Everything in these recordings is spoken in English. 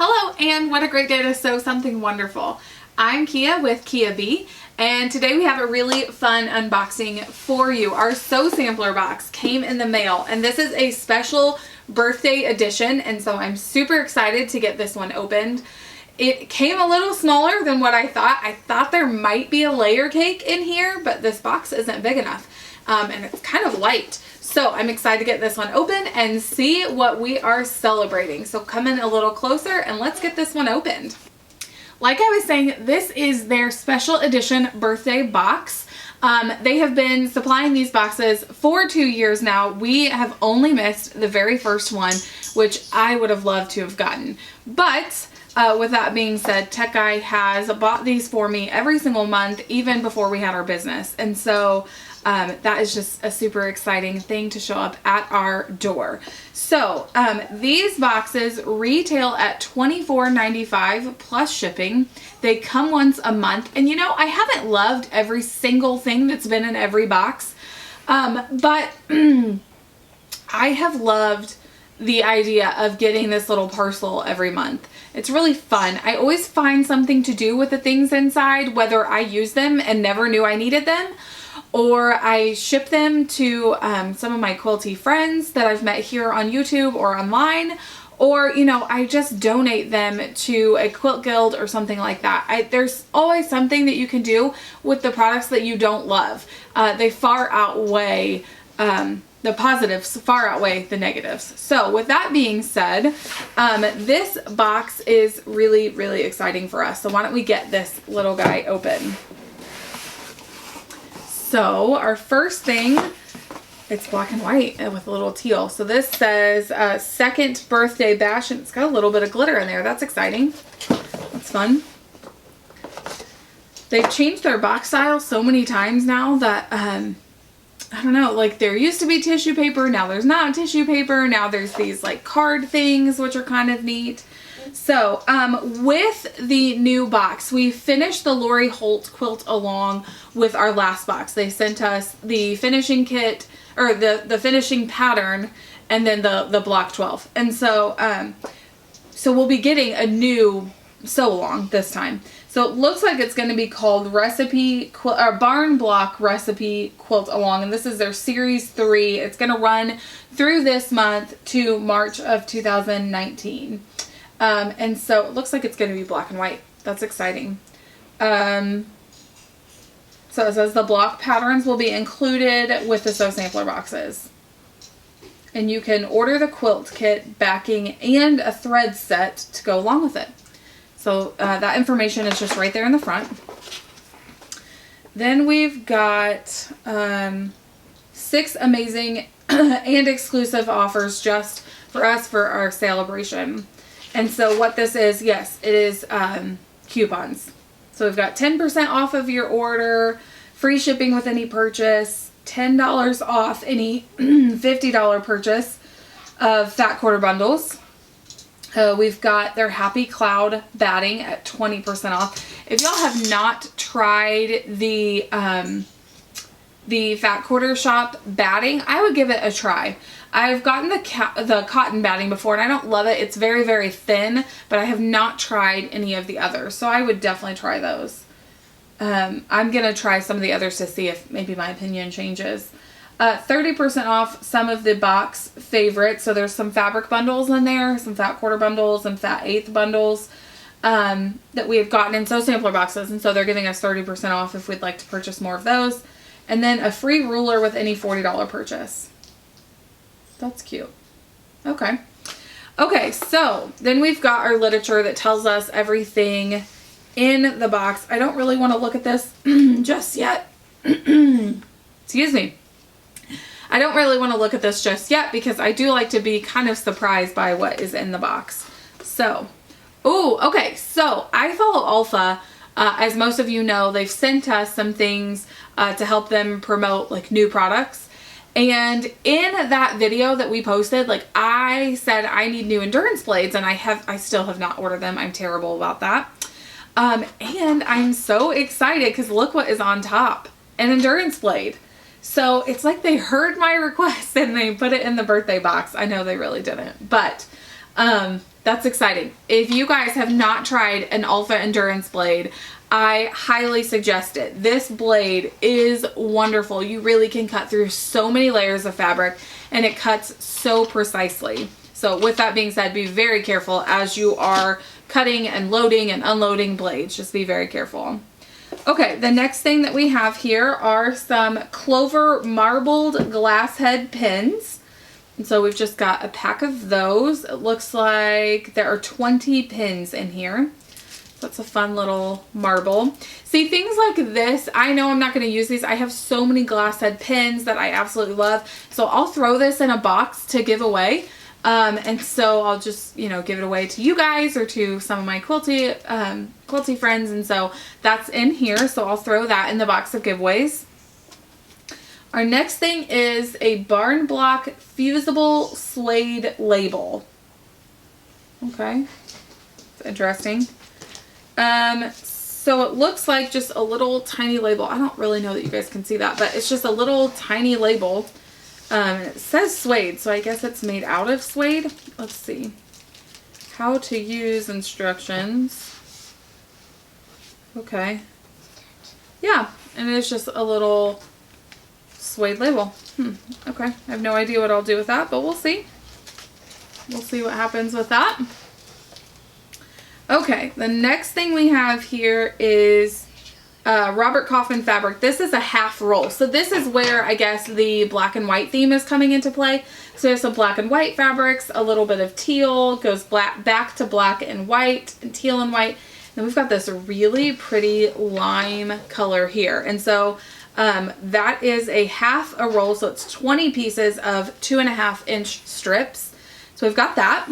Hello, and what a great day to sew something wonderful. I'm Kia with KeaBee, and today we have a really fun unboxing for you. Our sew sampler box came in the mail, and this is a special birthday edition, and so I'm super excited to get this one opened. It came a little smaller than what I thought. I thought there might be a layer cake in here, but this box isn't big enough, and it's kind of light. So I'm excited to get this one open and see what we are celebrating. So come in a little closer and let's get this one opened. Like I was saying, this is their special edition birthday box. They have been supplying these boxes for 2 years now. We have only missed the very first one, which I would have loved to have gotten. But with that being said, Tech Guy has bought these for me every single month, even before we had our business. And so that is just a super exciting thing to show up at our door. So these boxes retail at $24.95 plus shipping. They come once a month. And you know, I haven't loved every single thing that's been in every box, but I have loved the idea of getting this little parcel every month. It's really fun. I always find something to do with the things inside, whether I use them and never knew I needed them, or I ship them to some of my quilty friends that I've met here on YouTube or online, or, you know, I just donate them to a quilt guild or something like that. There's always something that you can do with the products that you don't love. They far outweigh, the positives far outweigh the negatives. So with that being said, this box is really, really exciting for us. So why don't we get this little guy open? So our first thing, it's black and white with a little teal. So this says second birthday bash, and it's got a little bit of glitter in there. That's exciting. That's fun. They've changed their box style so many times now that, I don't know, like there used to be tissue paper. Now there's not tissue paper. Now there's these like card things, which are kind of neat. So with the new box, we finished the Lori Holt quilt along with our last box. They sent us the finishing kit, or the finishing pattern, and then the block 12. And so so we'll be getting a new sew along this time. So it looks like it's going to be called Barn Block Recipe Quilt Along, and this is their series 3. It's going to run through this month to March of 2019. And so it looks like it's going to be black and white. That's exciting. So it says the block patterns will be included with the sew sampler boxes. And you can order the quilt kit, backing, and a thread set to go along with it. So that information is just right there in the front. Then we've got 6 amazing and exclusive offers just for us for our celebration. And so what this is, yes, it is coupons. So we've got 10% off of your order, free shipping with any purchase, $10 off any $50 purchase of fat quarter bundles. We've got their Happy Cloud batting at 20% off. If y'all have not tried the Fat Quarter Shop batting, I would give it a try. I've gotten the cotton batting before, and I don't love it. It's very, very thin, but I have not tried any of the others, so I would definitely try those. I'm going to try some of the others to see if maybe my opinion changes. 30% off some of the box favorites. So there's some fabric bundles in there, some fat quarter bundles and fat eighth bundles that we have gotten in sew sampler boxes, and so they're giving us 30% off if we'd like to purchase more of those. And then a free ruler with any $40 purchase. That's cute. Okay. Okay, so then we've got our literature that tells us everything in the box. I don't really want to look at this just yet. Excuse me. I don't really want to look at this just yet because I do like to be kind of surprised by what is in the box. So, okay. So I follow Olfa. As most of you know, they've sent us some things to help them promote like new products. And in that video that we posted, like I said, I need new endurance blades, and I still have not ordered them. I'm terrible about that. And I'm so excited because look what is on top, an endurance blade. So it's like they heard my request and they put it in the birthday box. I know they really didn't, but that's exciting. If you guys have not tried an Olfa Endurance blade, I highly suggest it. This blade is wonderful. You really can cut through so many layers of fabric, and it cuts so precisely. So with that being said, be very careful as you are cutting and loading and unloading blades. Just be very careful. Okay, the next thing that we have here are some Clover marbled glass head pins. And so we've just got a pack of those. It looks like there are 20 pins in here. So that's a fun little marble. See, things like this, I know I'm not going to use these. I have so many glass head pins that I absolutely love. So I'll throw this in a box to give away. And so I'll just, you know, give it away to you guys or to some of my quilty friends. And so that's in here. So I'll throw that in the box of giveaways. Our next thing is a barn block fusible suede label. Okay. It's interesting. So it looks like just a little tiny label. I don't really know that you guys can see that, but it's just a little tiny label. It says suede, so I guess it's made out of suede. Let's see. How to use instructions. Okay. Yeah, and it's just a little suede label. Okay. I have no idea what I'll do with that, but we'll see. We'll see what happens with that. Okay, the next thing we have here is Robert Kaufman fabric. This is a half roll. So this is where I guess the black and white theme is coming into play. So there's some black and white fabrics, a little bit of teal, goes back to black and white, and teal and white. Then we've got this really pretty lime color here. And so that is a half a roll. So it's 20 pieces of 2.5 inch strips. So we've got that.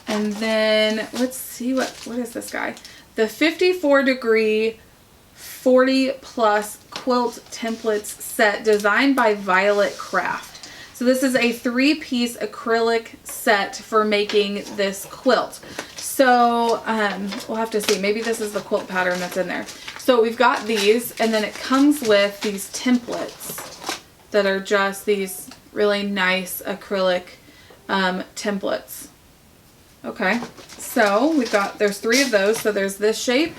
And then let's see, what is this guy? The 54 degree 40 plus quilt templates set designed by Violet Craft. So this is a 3-piece acrylic set for making this quilt. So we'll have to see. Maybe this is the quilt pattern that's in there. So we've got these, and then it comes with these templates that are just these really nice acrylic templates. Okay, so we've got, there's 3 of those. So there's this shape.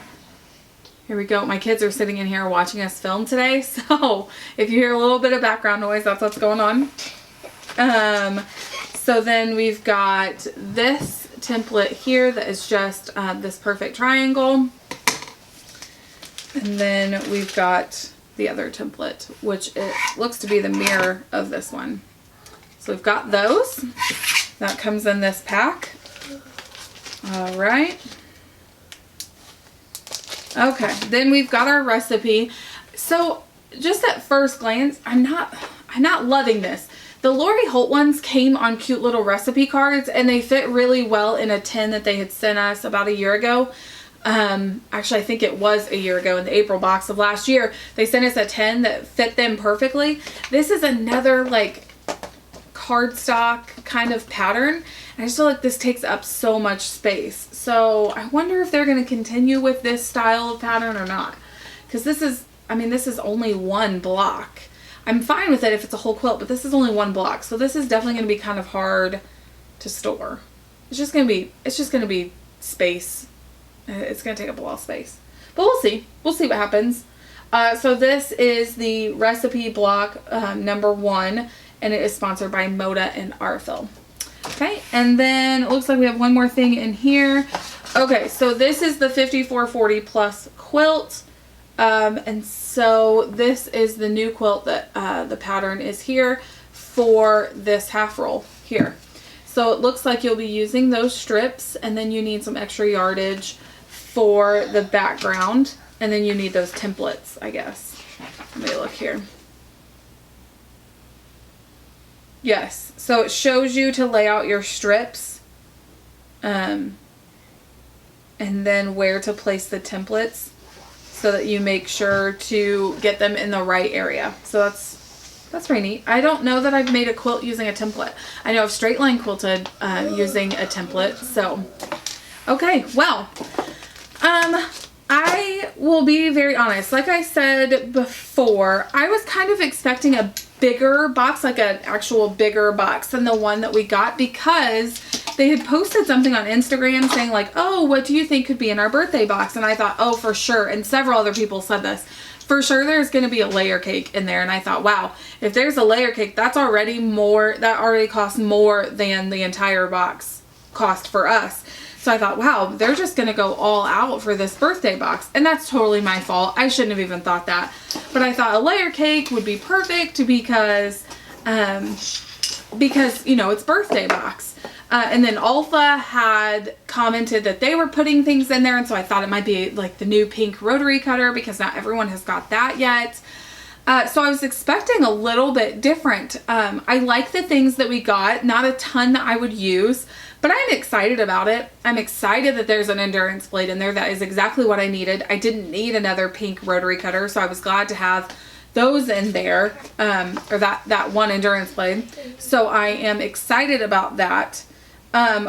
Here we go. My kids are sitting in here watching us film today. So if you hear a little bit of background noise, that's what's going on. So then we've got this template here that is just this perfect triangle. And then we've got the other template, which it looks to be the mirror of this one. So we've got those. That comes in this pack. All right. Okay, then we've got our recipe. So just at first glance, I'm not loving this. The Lori Holt ones came on cute little recipe cards, and they fit really well in a tin that they had sent us about a year ago. Actually, I think it was a year ago in the April box of last year. They sent us a tin that fit them perfectly. This is another like cardstock kind of pattern. I just feel like this takes up so much space. So I wonder if they're going to continue with this style of pattern or not. Because this is, I mean, this is only one block. I'm fine with it if it's a whole quilt, but this is only one block. So this is definitely going to be kind of hard to store. It's just going to be space. It's going to take up a lot of space. But we'll see. We'll see what happens. So this is the recipe block number 1, and it is sponsored by Moda and Arthel. Okay, and then it looks like we have one more thing in here. Okay, so this is the 5440 plus quilt. And so this is the new quilt that the pattern is here for this half roll here. So it looks like you'll be using those strips, and then you need some extra yardage for the background, and then you need those templates, I guess. Let me look here. Yes, so it shows you to lay out your strips and then where to place the templates so that you make sure to get them in the right area. So that's pretty neat. I don't know that I've made a quilt using a template. I know I've straight line quilted using a template. So, okay, well, I will be very honest. Like I said before, I was kind of expecting a bigger box, like an actual bigger box than the one that we got, because they had posted something on Instagram saying like, oh, what do you think could be in our birthday box? And I thought, oh, for sure. And several other people said this. For sure there's going to be a layer cake in there. And I thought, wow, if there's a layer cake, that's already more, that already costs more than the entire box cost for us. So I thought, wow, they're just going to go all out for this birthday box. And that's totally my fault. I shouldn't have even thought that. But I thought a layer cake would be perfect because, you know, it's birthday box. And then Olfa had commented that they were putting things in there. And so I thought it might be like the new pink rotary cutter because not everyone has got that yet. So I was expecting a little bit different. I like the things that we got, not a ton that I would use, but I'm excited about it. I'm excited that there's an endurance blade in there. That is exactly what I needed. I didn't need another pink rotary cutter, so I was glad to have those in there, or that one endurance blade. So I am excited about that.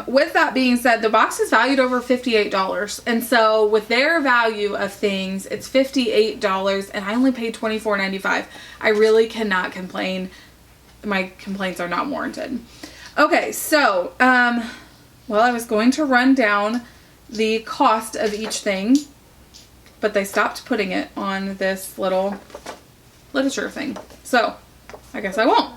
With that being said, the box is valued over $58. And so with their value of things, it's $58 and I only paid $24.95. I really cannot complain. My complaints are not warranted. Okay, so, well, I was going to run down the cost of each thing, but they stopped putting it on this little literature thing. So I guess I won't.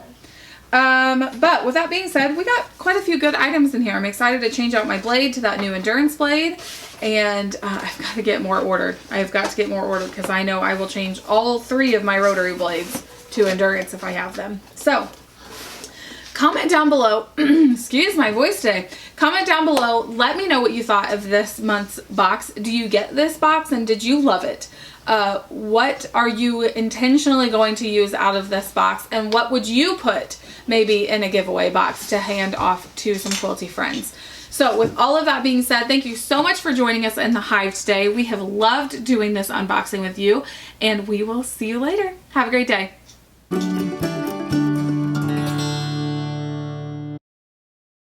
But with that being said, we got quite a few good items in here. I'm excited to change out my blade to that new endurance blade, and I've got to get more ordered. I've got to get more ordered because I know I will change all 3 of my rotary blades to endurance if I have them. So comment down below, excuse my voice today. Comment down below, let me know what you thought of this month's box. Do you get this box and did you love it? What are you intentionally going to use out of this box, and what would you put maybe in a giveaway box to hand off to some quilty friends? So with all of that being said, thank you so much for joining us in the Hive today. We have loved doing this unboxing with you, and we will see you later. Have a great day.